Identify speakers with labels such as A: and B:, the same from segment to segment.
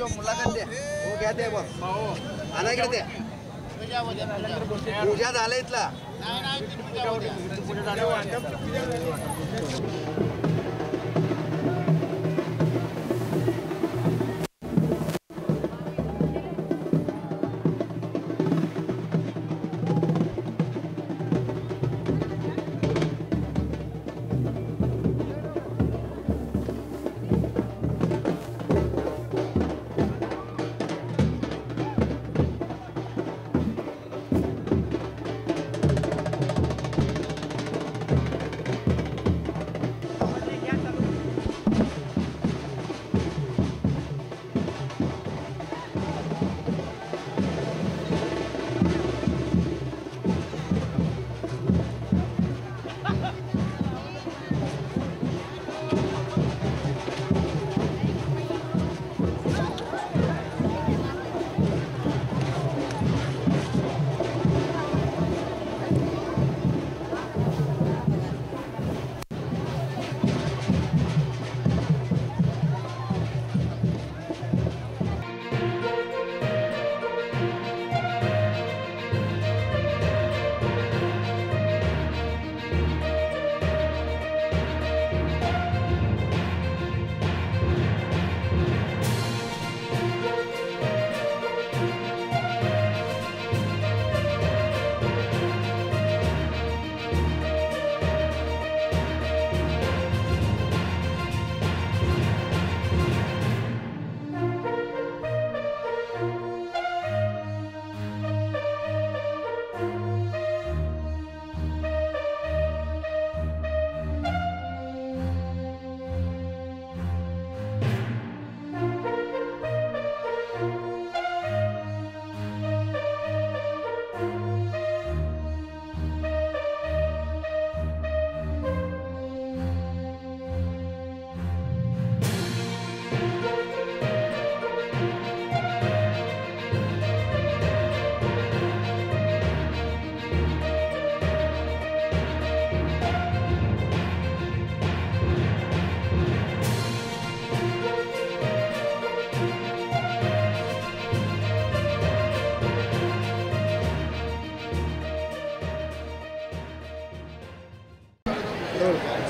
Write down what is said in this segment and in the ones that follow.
A: जो मुलाखत द्या हो घ्या ते बघ आला इकडे द्या पूजा झालं इथला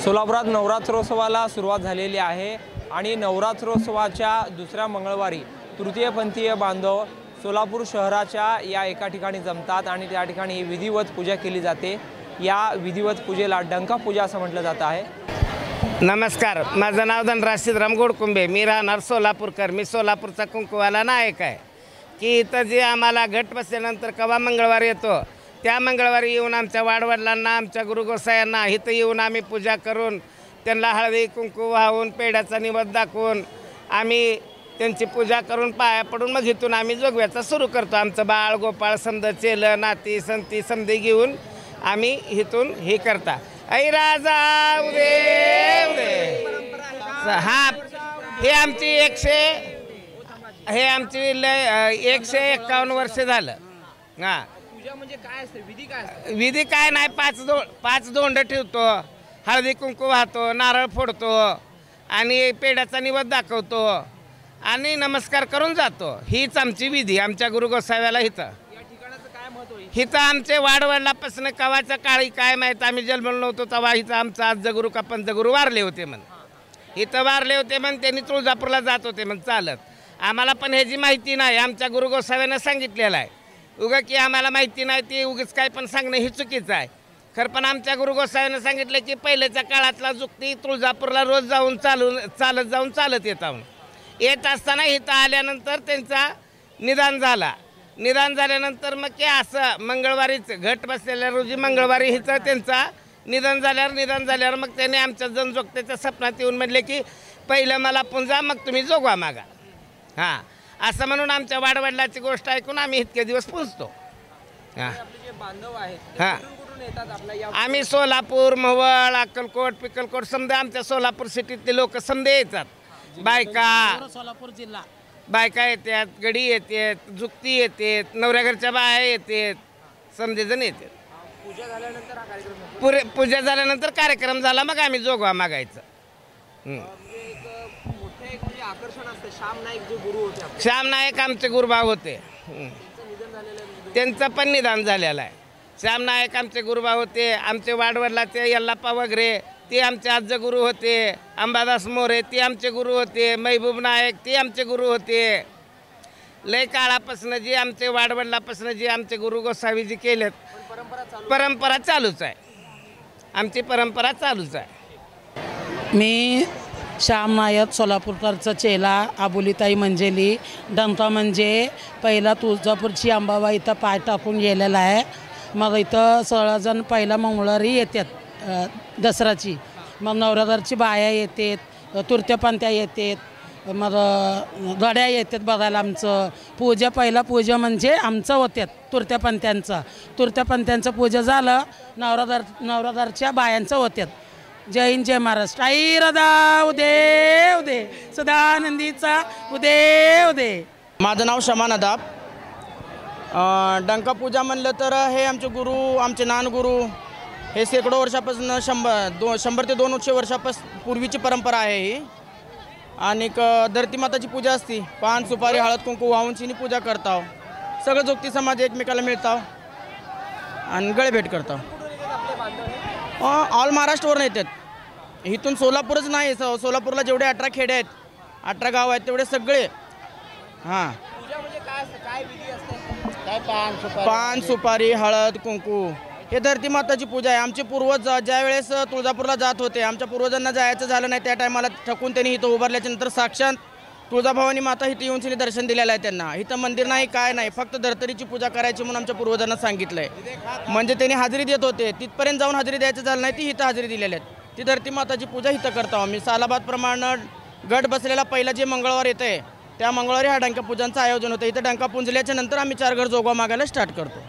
B: सोलापुरात नवरात्रोत्सवाला सुरुवात झालेली आहे आणि नवरात्रोत्सवाच्या दुसऱ्या मंगळवारी तृतीयपंथीय बांधव सोलापूर शहराच्या या एका ठिकाणी जमतात आणि त्या ठिकाणी विधिवत पूजा केली जाते। या विधिवत पूजेला डंका पूजा असं म्हटलं जात आहे।
C: नमस्कार, माझं नाव धनराज सिद्धराम गोडकुंबे, मी राहणार सोलापूरकर। मी सोलापूरचा कुंकुवाला नायक आहे की इथं जे आम्हाला घट बसल्यानंतर कवा मंगळवार येतो त्या मंगळवारी येऊन आमच्या वाडवडिलांना आमच्या गुरुगोसायांना इथं येऊन आम्ही पूजा करून त्यांना हळदी कुंकू वाहून पेढ्याचा निवेद दाखवून आम्ही त्यांची पूजा करून पाया पडून मग इथून आम्ही जोगव्याचा सुरू करतो। आमचं बाळ गोपाळ समद चेलं नाती संती समधी घेऊन आम्ही इथून हे करता ऐ राजा उदे उदे। हा हे आमची 151 वर्ष झालं। हां,
B: पूजा म्हणजे काय असते, विधी काय असते?
C: विधी काय नाही, पाच दोंड ठेवतो, हळदी कुंकू वाहतो, नारळ फोडतो आणि पेढ्याचा निवेद दाखवतो आणि नमस्कार करून जातो। हीच आमची विधी आमच्या गुरु गोसाव्याला इथं।
B: या ठिकाणाचं काय महत्त्व आहे?
C: इथं आमचे वाडवडिलापासून कवाच्या काळी काय माहीत, आम्ही जन्मलो नव्हतो तेव्हा इथं आमचा आजगुरू का पंचगुरू वारले होते इथं वारले होते त्यांनी तुळजापूरला जात होते चालत। आम्हाला पण ह्याची माहिती नाही, आमच्या गुरु गोसाव्यानं सांगितलेलं आहे। उगा की आम्हाला माहिती नाही ती उगीच काय पण सांगणं हे चुकीचं आहे। खरं पण आमच्या गुरु गोसाव्यानं सांगितलं की पहिल्याच्या काळातला जुक्ती तुळजापूरला रोज जाऊन चालत येत असताना इथं आल्यानंतर त्यांचा निदान झाल्यानंतर मग की असं मंगळवारीच घट बसलेल्या रोजी मंगळवारी इथं त्यांचा निधन झाल्यावर मग त्याने आमच्या जनजोगत्याच्या स्वप्नात येऊन म्हणले की पहिलं मला पुंजा मग तुम्ही जोगवा मागा। हां, असं म्हणून आमच्या वाडवडिलाची गोष्ट ऐकून आम्ही इतके दिवस पुजतो। हां,
B: बांधव आहेत
C: हां,
B: कुठून येतात आपल्या?
C: आम्ही सोलापूर मवळ अक्कलकोट पिकलकोट समजा आमच्या सोलापूर सिटीतले लोक समजा येतात। बायका
D: सोलापूर जिल्हा
C: बायका येतात, गडी येतात, जुक्ती येतात, नवऱ्या घरच्या बाया येतात, समजेजण येतात।
B: पूजा झाल्यानंतर हा कार्यक्रम होतो?
C: पूजा झाल्यानंतर कार्यक्रम झाला मग आम्ही जोगवा मागायचं।
B: म्हणजे एक मोठे एक म्हणजे आकर्षण असतं. श्याम नाईक जे गुरु होते आपले,
C: श्याम नाईक आमचे गुरुभाव होते. त्यांचं पण निधन झालेलं आहे. श्याम नाईक आमचे गुरुभाव होते. आमचे वाडवडलाचे यल्लाप्पा वगैरे ते आमचे आज्य गुरु होते. अंबादास मोरे ते आमचे गुरु होते. महबूब नाईक ते आमचे गुरु होते. लय काळापासून जे आमचे वाडवडलापासून जे आमचे गुरु गोसावीजी केलेत, परंपरा चालूच आहे. आमची परंपरा चालूच आहे.
D: मी श्याम नायक सोलापूरकरचा चेला आबुलीताई मंजेली. डंका म्हणजे पहिला तुळजापूरची अंबाबाई इथं पाय टाकून गेलेला आहे. मग इथं 16 जण पहिला मंगळवारी येतात दसऱ्याची. मग नवरात्रची बाया येतात, तुरत्यापंत्या येतात, मग गड्या येतात बघायला. आमचं पूजा पहिला पूजा म्हणजे आमचं होत्यात तुरत्यापंत्यांचं. तुरत्यापंत्यांचं पूजा झालं, नवरात्रच्या बायांचं होत्यात. जय हिंद, जय महाराष्ट्र. आई राधा उदे उदे सदानंदीचा उदे उदे.
E: माझं नाव शमा नदाब. डंका पूजा म्हणलं तर हे आमचे गुरु, आमचे नानगुरु, हे शेकडो वर्षापासून 100 ते 200 वर्षापासून पूर्वीची परंपरा आहे ही. आणि धरती माताची पूजा असते. पान सुपारी हळद कुंकू वाहून चिनी पूजा करताव. सगळं जोगती समाज एकमेकाला मिळताव आणि गळे भेट करताव. ऑल महाराष्ट्रावरून येतात. इथून सोलापूरच नाही, सोलापूरला जेवढे 18 खेडे आहेत, 18 गाव आहेत, तेवढे सगळे. हां, पान सुपारी हळद कुंकू हे धरती माताची पूजा आहे. आमचे पूर्वज ज्या वेळेस तुळजापूरला जात होते, आमच्या पूर्वजांना जायचं झालं नाही, त्या टायमाला ठकून त्यांनी इथं उभारल्याच्या नंतर साक्षात तुळजाभवानी माता इथं येऊन तिने दर्शन दिलेलं आहे त्यांना. इथं मंदिर नाही, काय नाही, फक्त धर्तरीची पूजा करायची म्हणून आमच्या पूर्वजांना सांगितलं आहे. म्हणजे त्यांनी हाजरी देत होते, तिथपर्यंत जाऊन हाजरी द्यायचं झालं नाही, ती इथं हाजरी दिलेल्या आहेत. ती धरती माताची पूजा इथं करतो आम्ही. सालाबादप्रमाणे गट बसलेला पहिला जे मंगळवार येतं आहे, त्या मंगळवारी हा डंका पूजांचं आयोजन होतं. इथं डंका पुंजल्याच्या नंतर आम्ही 4 घर जोगवा मागायला स्टार्ट करतो.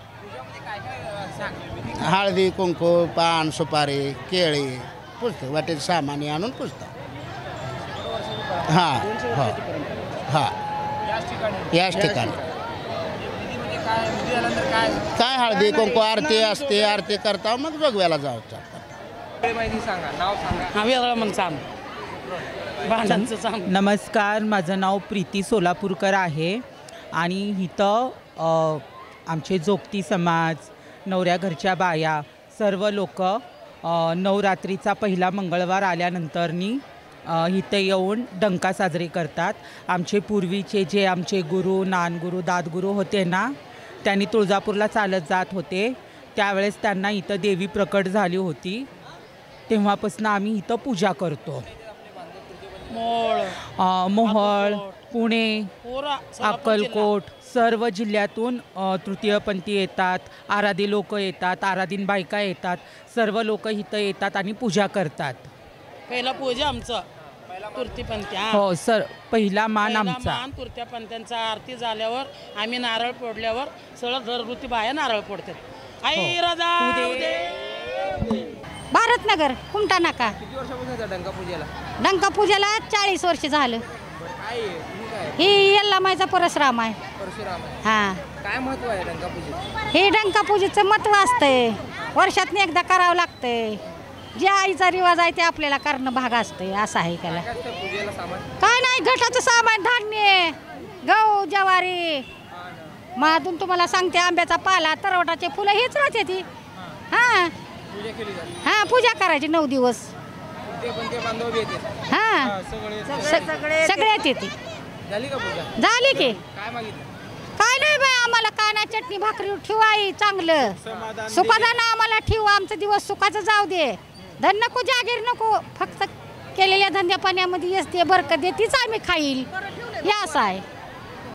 F: हळदी कुंकू पान सुपारी केळी पुजतो, वाटेचं सामान आणून पुजतो. हां हो हां, याच ठिकाणी काय हळदी कुंकू आरती असते, आरती करता मग जोगव्याला जायचं.
B: माहिती सांगा, नाव सांगा.
D: हा वेगळं मग सांग, भांडांचं सांग.
G: नमस्कार, माझं नाव प्रीती सोलापूरकर आहे. आणि इथं आमचे जोगती समाज, नवऱ्या घरच्या बाया, सर्व लोक नवरात्रीचा पहिला मंगळवार आल्यानंतरनी इथं येऊन डंका साजरे करतात. आमचे पूर्वीचे जे आमचे गुरु, नानगुरु, दादगुरु होते ना, त्यांनी तुळजापूरला चालत जात होते. त्यावेळेस त्यांना इथं देवी प्रकट झाली होती. तेव्हापासून आम्ही इथं पूजा करतो. मोहोळ, पुणे, अक्कलकोट, सर्व जिल्ह्यातून तृतीयपंथी येतात, आराधी लोक येतात, आराधीन बायका येतात, सर्व लोक इथं येतात आणि पूजा करतात.
D: पहिला पूजा आमचं तुरतीपंथ्या.
G: हो सर, पहिला मान आमचा.
D: तुरत्यापंथ्यांचा आरती झाल्यावर आम्ही नारळ फोडल्यावर सगळं घरगुती बाया नारळ फोडतात. आई राधा उदे.
H: भारतनगर कुमटा नाका.
B: किती वर्षापासून येतात डंका पूजेला?
H: डंका पूजेला 40 वर्ष झालं.
B: काय आहे?
H: ही यल्लामाईचा परशुराम आहे.
B: परशुराम आहे.
H: हां,
B: काय महत्व आहे डंका पूजेचं?
H: हे डंका पूजेचं महत्त्व असतंय. वर्षातून एकदा करावं लागतंय. जे आईचा रिवाज आहे ते आपल्याला करणं भाग असतंय, असं आहे त्याला.
B: काय असतं पूजेला सामान?
H: काय नाही, घटाचं सामान, धान्य, गहू ज्वारी, मग तुम्हाला सांगते आंब्याचा पाला, तरवटाचे फुलं हेच राहते ती. हां
B: पूजा केली जाते.
H: हां, पूजा करायची 9 दिवस.
B: ते पण ते बांधव बी येते.
H: हां, सगळ्यात येते.
B: झाली का पूजा?
H: झाली की.
B: काय मागितलं?
H: काय नाही बाय, आम्हाला काय नाही, चटणी भाकरी ठेवाई, चांगलं सुखादान आम्हाला ठेवू, आमचा दिवस सुखाचं जाऊ दे. धन नको, जागीर नको, फक्त केलेल्या धंद्या पाण्यामध्ये येते बरकत दे, तीच आम्ही खाईल, हे असं आहे.